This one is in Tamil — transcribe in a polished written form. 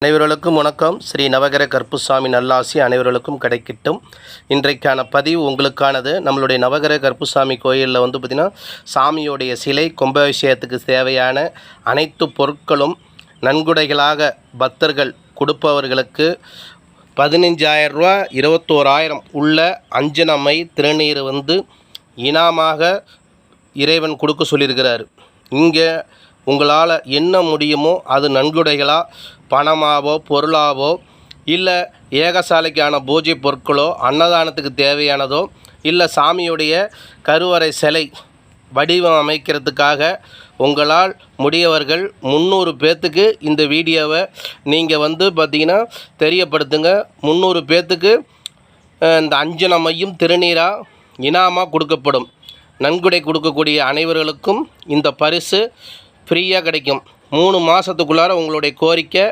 அனைவர்களுக்கும் வணக்கம். ஸ்ரீ நவகிரக கருப்புசாமி நல்லாசி அனைவர்களுக்கும் கிடைக்கட்டும். இன்றைக்கான பதிவு உங்களுக்கானது. நம்மளுடைய நவகிரக கருப்புசாமி கோயிலில் பார்த்திங்கன்னா சாமியோடைய சிலை கும்பாபிஷேகத்துக்கு தேவையான அனைத்து பொருட்களும் நன்கொடைகளாக பக்தர்கள் கொடுப்பவர்களுக்கு 15,000 ரூபா 21,000 உள்ள அஞ்சனமை திருநீர் இனாமாக இறைவன் கொடுக்க சொல்லியிருக்கிறார். இங்கே உங்களால் என்ன முடியுமோ அது நன்கொடைகளாக பணமாவோ பொருளாவோ இல்லை ஏகசாலைக்கான பூஜை பொருட்களோ அன்னதானத்துக்கு தேவையானதோ இல்லை சாமியுடைய கருவறை சிலை வடிவம் அமைக்கிறதுக்காக உங்களால் முடியவர்கள் 300 பேர்த்துக்கு இந்த வீடியோவை நீங்கள் பார்த்திங்கன்னா தெரியப்படுத்துங்க. 300 பேர்த்துக்கு இந்த அஞ்சனமையும் திருநீராக இனாமாக கொடுக்கப்படும். நன்கொடை கொடுக்கக்கூடிய அனைவர்களுக்கும் இந்த பரிசு ஃப்ரீயாக கிடைக்கும். 3 மாதத்துக்குள்ளார உங்களுடைய கோரிக்கை